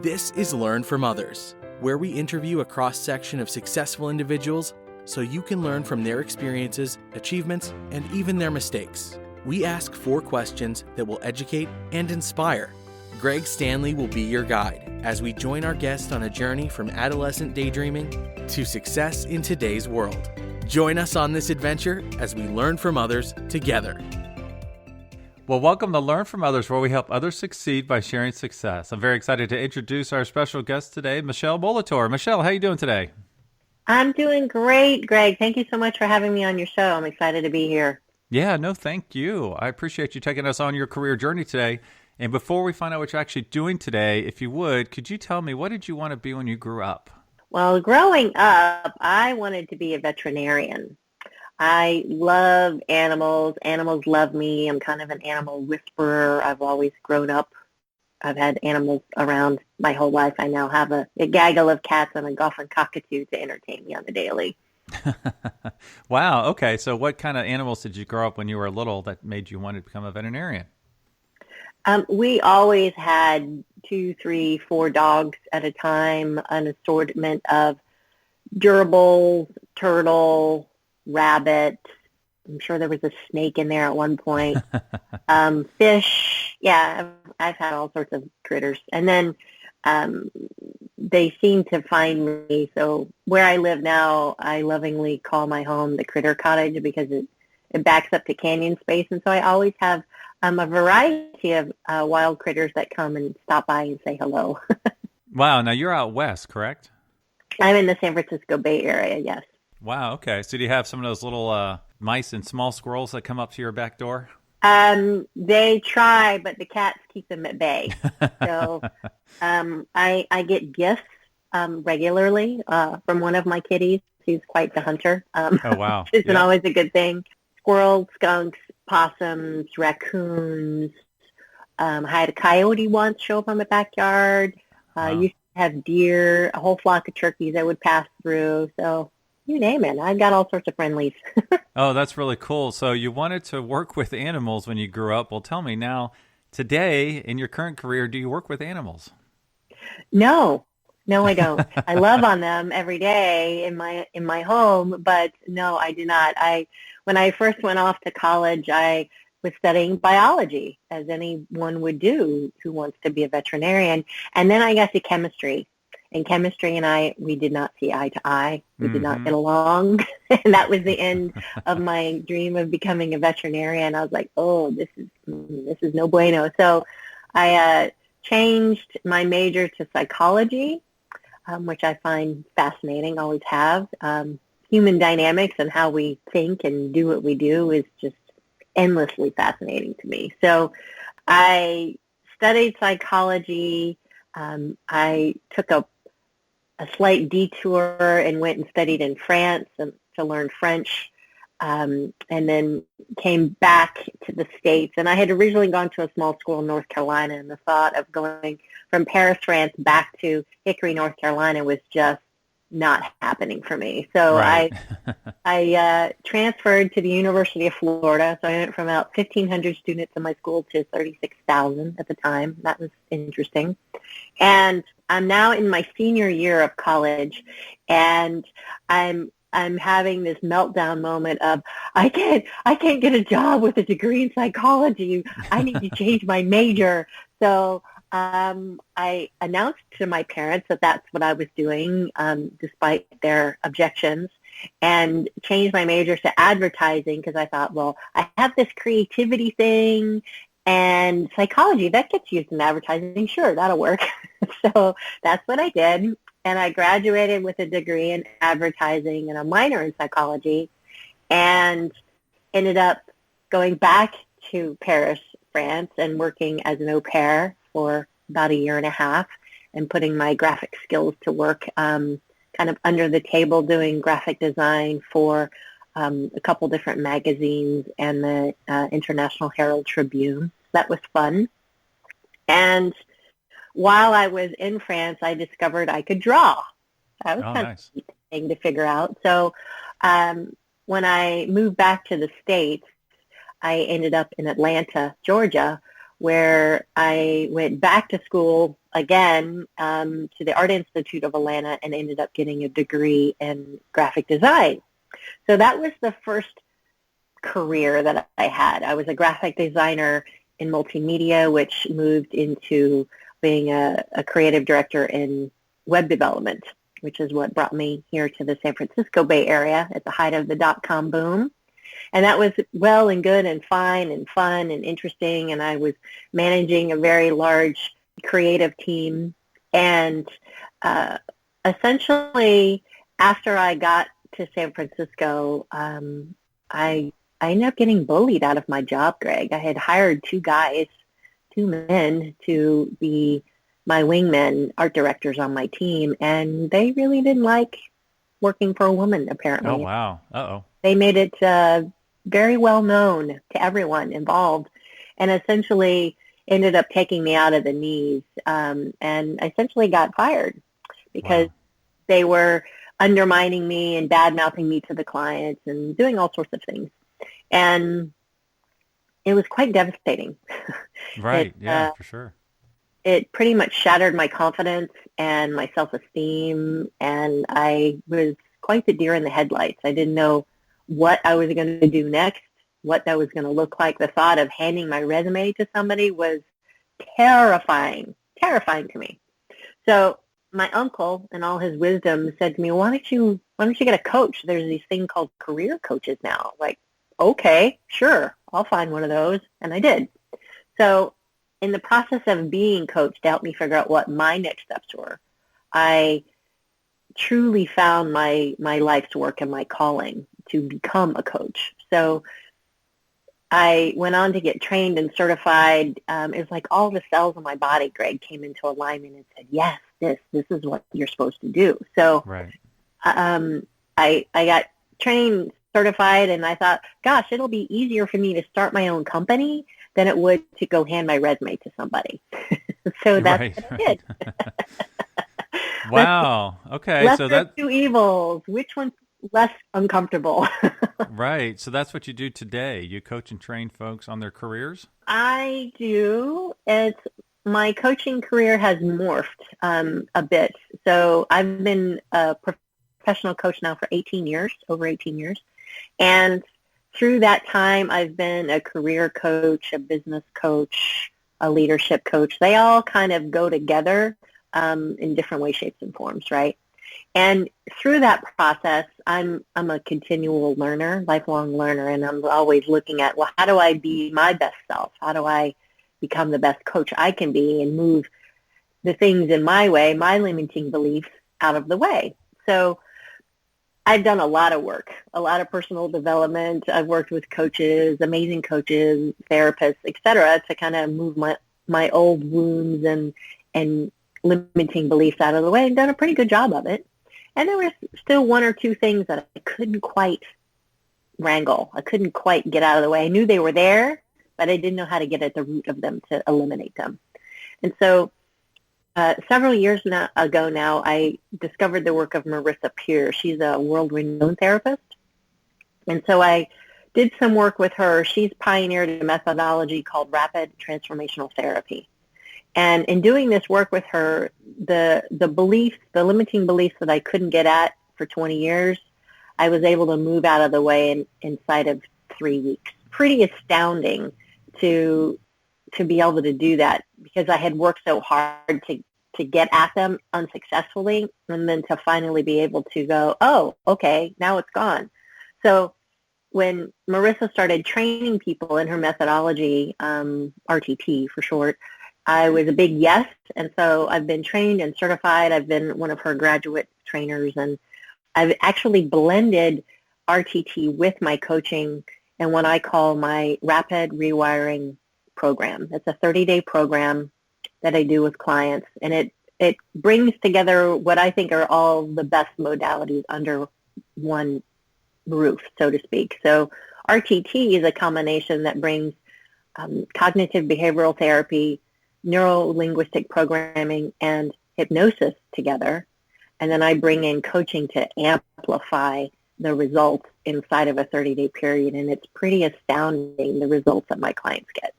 This is Learn from Others, where we interview a cross-section of successful individuals so you can learn from their experiences, achievements, and even their mistakes. We ask 4 questions that will educate and inspire. Greg Stanley will be your guide as we join our guest on a journey from adolescent daydreaming to success in today's world. Join us on this adventure as we learn from others together. Well, welcome to Learn from Others, where we help others succeed by sharing success. I'm very excited to introduce our special guest today, Michele Molitor. Michele, how are you doing today? I'm doing great, Greg. Thank you so much for having me on your show. I'm excited to be here. Yeah, no, thank you. I appreciate you taking us on your career journey today. And before we find out what you're actually doing today, if you would, could you tell me, what did you want to be when you grew up? Well, growing up, I wanted to be a veterinarian. I love animals. Animals love me. I'm kind of an animal whisperer. I've always grown up. I've had animals around my whole life. I now have a gaggle of cats and a goffin cockatoo to entertain me on the daily. Wow. Okay. So what kind of animals did you grow up when you were little that made you want to become a veterinarian? We always had 2, 3, 4 dogs at a time, an assortment of gerbils, turtle, rabbit. I'm sure there was a snake in there at one point. Fish. Yeah, I've had all sorts of critters. And then they seem to find me. So where I live now, I lovingly call my home the Critter Cottage because it backs up to canyon space. And so I always have a variety of wild critters that come and stop by and say hello. Wow. Now you're out west, correct? I'm in the San Francisco Bay Area, yes. Wow. Okay. So do you have some of those little mice and small squirrels that come up to your back door? They try, but the cats keep them at bay. So I get gifts regularly from one of my kitties, who's quite the hunter. Oh, wow. Which isn't always a good thing. Squirrels, skunks, possums, raccoons. I had a coyote once show up on my backyard. Wow. Used to have deer, a whole flock of turkeys I would pass through. So you name it. I've got all sorts of friendlies. Oh, that's really cool. So you wanted to work with animals when you grew up. Well, tell me now, today in your current career, do you work with animals? No, I don't. I love on them every day in my home, but no, I do not. When I first went off to college, I was studying biology, as anyone would do who wants to be a veterinarian. And then I got to chemistry. And chemistry and we did not see eye to eye. We did not get along. And that was the end of my dream of becoming a veterinarian. I was like, oh, this is no bueno. So I changed my major to psychology, which I find fascinating, always have. Human dynamics and how we think and do what we do is just endlessly fascinating to me. So I studied psychology. I took a slight detour and went and studied in France to learn French, and then came back to the States. And I had originally gone to a small school in North Carolina, and the thought of going from Paris, France, back to Hickory, North Carolina was just not happening for me. So right. I transferred to the University of Florida. So I went from about 1,500 students in my school to 36,000 at the time. That was interesting. And I'm now in my senior year of college, and I'm having this meltdown moment of I can't get a job with a degree in psychology. I need to change my major. So I announced to my parents that that's what I was doing, despite their objections, and changed my major to advertising because I thought, well, I have this creativity thing and psychology that gets used in advertising. Sure, that'll work. So that's what I did. And I graduated with a degree in advertising and a minor in psychology, and ended up going back to Paris, France, and working as an au pair for about 1.5 years and putting my graphic skills to work, kind of under the table doing graphic design for a couple different magazines and the International Herald Tribune. That was fun. And while I was in France, I discovered I could draw. That was kind of a neat thing to figure out. So when I moved back to the States, I ended up in Atlanta, Georgia, where I went back to school again to the Art Institute of Atlanta and ended up getting a degree in graphic design. So that was the first career that I had. I was a graphic designer in multimedia, which moved into being a creative director in web development, which is what brought me here to the San Francisco Bay Area at the height of the dot-com boom. And that was well and good and fine and fun and interesting. And I was managing a very large creative team. And essentially, after I got to San Francisco, I ended up getting bullied out of my job, Greg. I had hired two men, to be my wingmen, art directors on my team, and they really didn't like working for a woman, apparently. Oh, wow. Uh-oh. They made it very well known to everyone involved, and essentially ended up taking me out of the knees, and I essentially got fired because they were undermining me and bad-mouthing me to the clients and doing all sorts of things. And it was quite devastating. Right, for sure. It pretty much shattered my confidence and my self-esteem, and I was quite the deer in the headlights. I didn't know what I was going to do next, what that was going to look like. The thought of handing my resume to somebody was terrifying to me. So my uncle, in all his wisdom, said to me, why don't you get a coach? There's these thing called career coaches now. Like, okay, sure, I'll find one of those. And I did. So in the process of being coached to help me figure out what my next steps were, I truly found my life's work and my calling to become a coach. So I went on to get trained and certified. It was like all the cells in my body, Greg, came into alignment and said, yes, this is what you're supposed to do. So right. I got trained, certified, and I thought, gosh, it'll be easier for me to start my own company than it would to go hand my resume to somebody. So that's what I did. Wow. Okay. Lesser of two evils. Which one's less uncomfortable? Right. So that's what you do today. You coach and train folks on their careers? I do. My coaching career has morphed a bit. So I've been a professional coach now for over 18 years. And through that time, I've been a career coach, a business coach, a leadership coach. They all kind of go together in different ways, shapes, and forms, right? And through that process, I'm a continual learner, lifelong learner, and I'm always looking at, well, how do I be my best self? How do I become the best coach I can be and move the things in my way, my limiting beliefs, out of the way? So I've done a lot of work, a lot of personal development. I've worked with coaches, amazing coaches, therapists, et cetera, to kind of move my old wounds and limiting beliefs out of the way, and done a pretty good job of it. And there was still one or two things that I couldn't quite wrangle. I couldn't quite get out of the way. I knew they were there, but I didn't know how to get at the root of them to eliminate them. And so several years ago now, I discovered the work of Marissa Peer. She's a world-renowned therapist. And so I did some work with her. She's pioneered a methodology called rapid transformational therapy. And in doing this work with her, the beliefs, the limiting beliefs that I couldn't get at for 20 years, I was able to move out of the way inside of 3 weeks. Pretty astounding to be able to do that, because I had worked so hard to get at them unsuccessfully, and then to finally be able to go, oh, okay, now it's gone. So when Marissa started training people in her methodology, RTP for short, I was a big yes, and so I've been trained and certified. I've been one of her graduate trainers, and I've actually blended RTT with my coaching and what I call my Rapid Rewiring program. It's a 30-day program that I do with clients, and it brings together what I think are all the best modalities under one roof, so to speak. So RTT is a combination that brings cognitive behavioral therapy, neuro-linguistic programming, and hypnosis together. And then I bring in coaching to amplify the results inside of a 30-day period. And it's pretty astounding, the results that my clients get.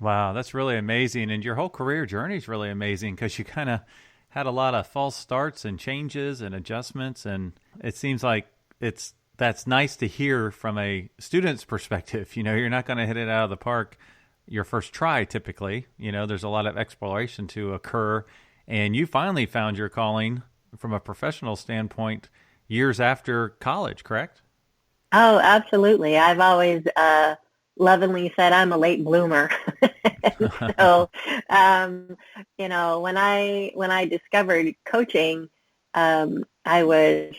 Wow, that's really amazing. And your whole career journey is really amazing because you kind of had a lot of false starts and changes and adjustments. And it seems like that's nice to hear from a student's perspective. You're not going to hit it out of the park your first try typically. There's a lot of exploration to occur. And you finally found your calling from a professional standpoint years after college, correct? Oh, absolutely. I've always lovingly said I'm a late bloomer. So, when I discovered coaching, I was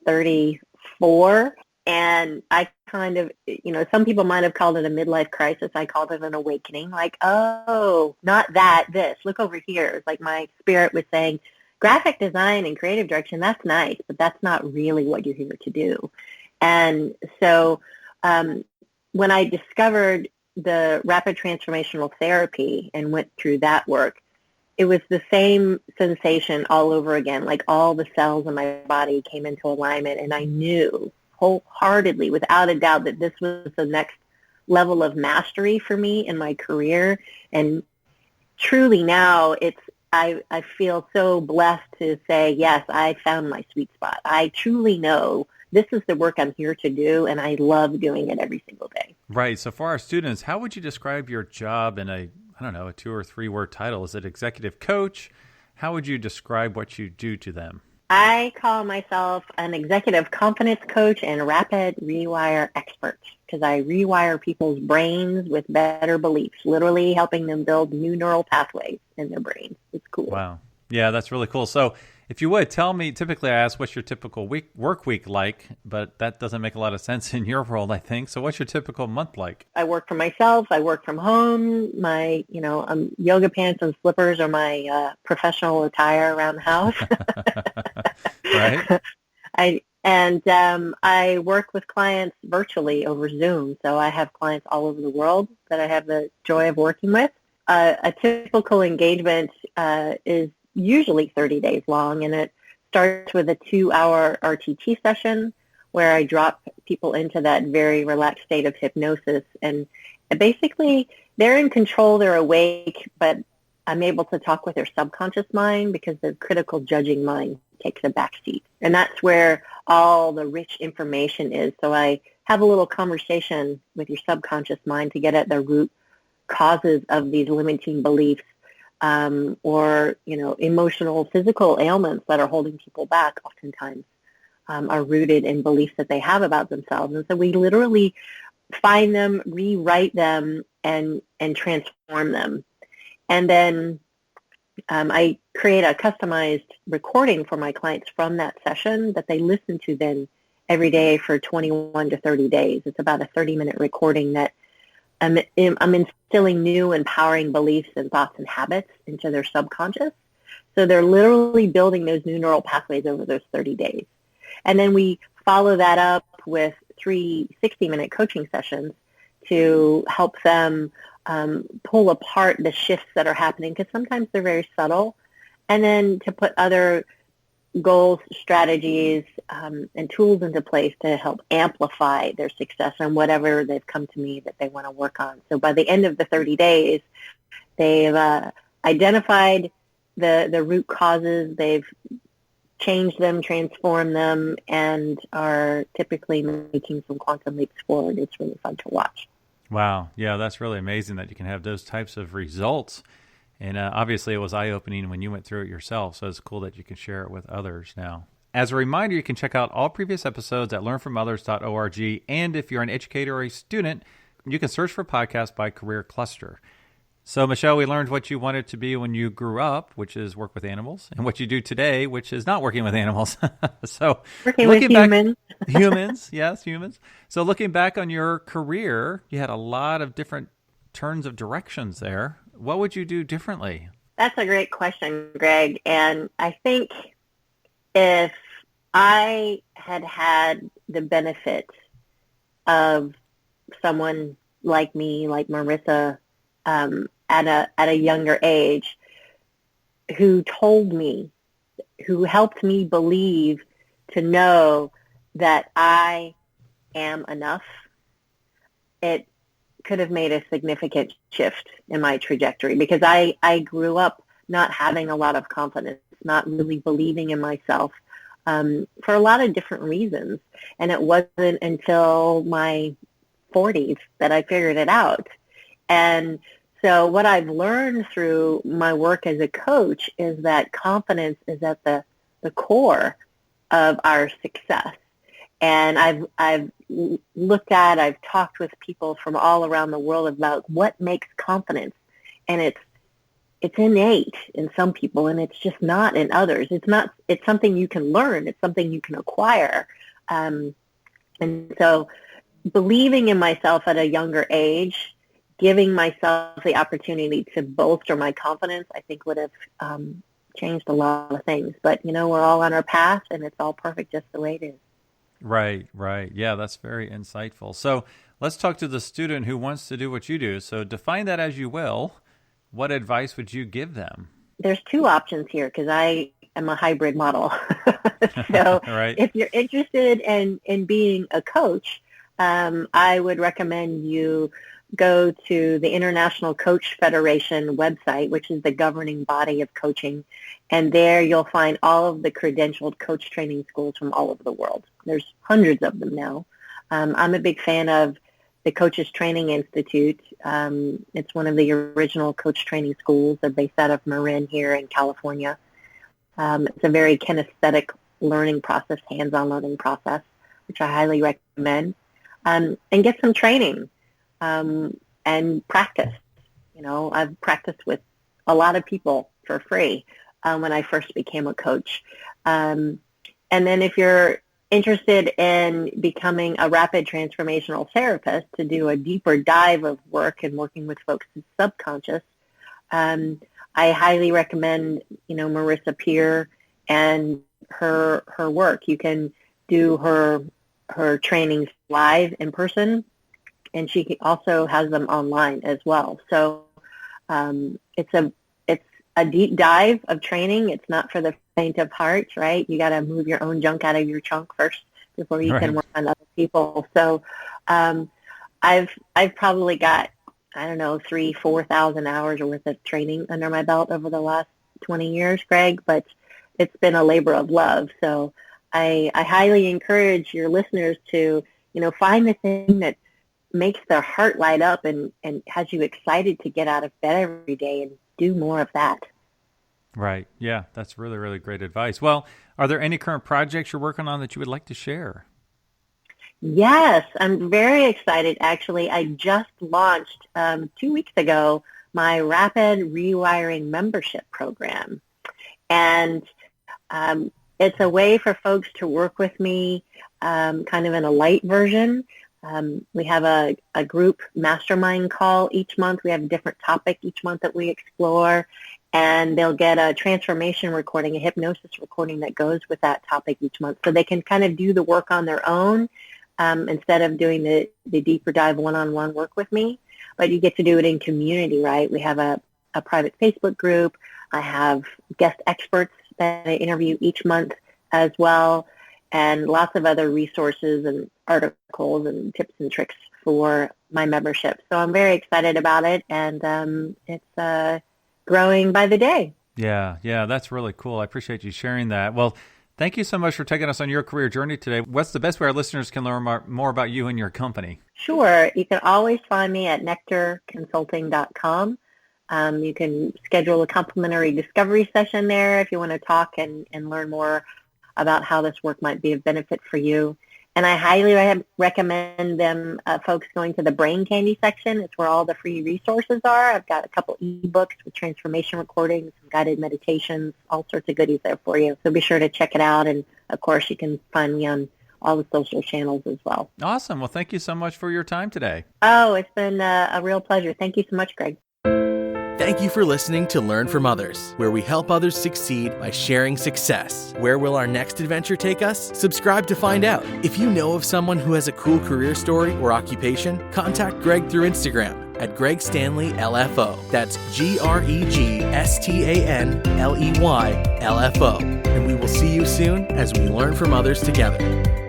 34, and I kind of, some people might have called it a midlife crisis. I called it an awakening, like, oh, not that, this, look over here. It's like my spirit was saying, graphic design and creative direction, that's nice, but that's not really what you're here to do. And so when I discovered the rapid transformational therapy and went through that work, it was the same sensation all over again, like all the cells in my body came into alignment, and I knew wholeheartedly, without a doubt, that this was the next level of mastery for me in my career. And truly now I feel so blessed to say, yes, I found my sweet spot. I truly know this is the work I'm here to do, and I love doing it every single day. Right. So for our students, how would you describe your job in a 2 or 3 word title? Is it executive coach? How would you describe what you do to them? I call myself an executive confidence coach and rapid rewire expert because I rewire people's brains with better beliefs, literally helping them build new neural pathways in their brains. It's cool. Wow. Yeah, that's really cool. So if you would tell me, typically I ask what's your typical work week like, but that doesn't make a lot of sense in your world, I think. So what's your typical month like? I work for myself. I work from home. My, yoga pants and slippers are my professional attire around the house. Right. I work with clients virtually over Zoom. So I have clients all over the world that I have the joy of working with. A typical engagement is usually 30 days long, and it starts with a 2-hour RTT session where I drop people into that very relaxed state of hypnosis. And basically, they're in control, they're awake, but I'm able to talk with their subconscious mind because their critical judging mind takes a back seat. And that's where all the rich information is. So I have a little conversation with your subconscious mind to get at the root causes of these limiting beliefs or emotional, physical ailments that are holding people back oftentimes are rooted in beliefs that they have about themselves. And so we literally find them, rewrite them, and transform them. And then I create a customized recording for my clients from that session that they listen to then every day for 21 to 30 days. It's about a 30-minute recording that I'm instilling new empowering beliefs and thoughts and habits into their subconscious. So they're literally building those new neural pathways over those 30 days. And then we follow that up with 3 60-minute coaching sessions to help them pull apart the shifts that are happening, because sometimes they're very subtle, and then to put other goals, strategies, and tools into place to help amplify their success on whatever they've come to me that they want to work on. So by the end of the 30 days, they've identified the root causes, they've changed them, transformed them, and are typically making some quantum leaps forward. It's really fun to watch. Wow. Yeah, that's really amazing that you can have those types of results. And obviously it was eye-opening when you went through it yourself, so it's cool that you can share it with others now. As a reminder, you can check out all previous episodes at learnfromothers.org, and if you're an educator or a student, you can search for podcasts by career cluster. So, Michele, we learned what you wanted to be when you grew up, which is work with animals, and what you do today, which is not working with animals. So, working with humans. Humans, yes, humans. So looking back on your career, you had a lot of different turns of directions there. What would you do differently? That's a great question, Greg. And I think if I had had the benefit of someone like me, like Marissa, at a younger age, who told me, who helped me believe to know that I am enough, it could have made a significant shift in my trajectory, because I grew up not having a lot of confidence, not really believing in myself, for a lot of different reasons. And it wasn't until my 40s that I figured it out. And so what I've learned through my work as a coach is that confidence is at the core of our success. And I've talked with people from all around the world about what makes confidence. And it's innate in some people, and it's just not in others. It's something you can learn. It's something you can acquire. And so believing in myself at a younger age, giving myself the opportunity to bolster my confidence, I think would have changed a lot of things. But, we're all on our path, and it's all perfect just the way it is. Right. Yeah, that's very insightful. So let's talk to the student who wants to do what you do. So define that as you will. What advice would you give them? There's two options here, because I am a hybrid model. So Right. If you're interested in being a coach, I would recommend you go to the International Coach Federation website, which is the governing body of coaching. And there you'll find all of the credentialed coach training schools from all over the world. There's hundreds of them now. I'm a big fan of the Coaches Training Institute. It's one of the original coach training schools. They're based out of Marin here in California. It's a very kinesthetic learning process, hands-on learning process, which I highly recommend. And get some training and practice. I've practiced with a lot of people for free when I first became a coach. And then if you're interested in becoming a rapid transformational therapist to do a deeper dive of work and working with folks' subconscious, I highly recommend, Marissa Peer and her work. You can do her trainings live in person, and she also has them online as well. So it's a deep dive of training. It's not for the faint of heart, right? You got to move your own junk out of your trunk first before you can work on other people. So I've probably got, 3,000-4,000 hours worth of training under my belt over the last 20 years, Greg, but it's been a labor of love. So I highly encourage your listeners to, find the thing that makes their heart light up and has you excited to get out of bed every day and do more of that. Right. Yeah, that's really, really great advice. Well, are there any current projects you're working on that you would like to share? Yes, I'm very excited. Actually, I just launched 2 weeks ago my Rapid Rewiring membership program. And it's a way for folks to work with me kind of in a light version. We have a group mastermind call each month. We have a different topic each month that we explore, and they'll get a transformation recording, a hypnosis recording that goes with that topic each month. So they can kind of do the work on their own instead of doing the deeper dive one-on-one work with me. But you get to do it in community, right? We have a private Facebook group. I have guest experts that I interview each month as well, and lots of other resources and articles and tips and tricks for my membership. So I'm very excited about it, and it's growing by the day. Yeah, that's really cool. I appreciate you sharing that. Well, thank you so much for taking us on your career journey today. What's the best way our listeners can learn more about you and your company? Sure. You can always find me at nectarconsulting.com. You can schedule a complimentary discovery session there if you want to talk and learn more about how this work might be of benefit for you. And I highly recommend them folks going to the Brain Candy section. It's where all the free resources are. I've got a couple ebooks with transformation recordings, some guided meditations, all sorts of goodies there for you. So be sure to check it out. And, of course, you can find me on all the social channels as well. Awesome. Well, thank you so much for your time today. Oh, it's been a real pleasure. Thank you so much, Greg. Thank you for listening to Learn from Others, where we help others succeed by sharing success. Where will our next adventure take us? Subscribe to find out. If you know of someone who has a cool career story or occupation, contact Greg through Instagram at Greg Stanley LFO. That's GregStanley LFO. And we will see you soon as we learn from others together.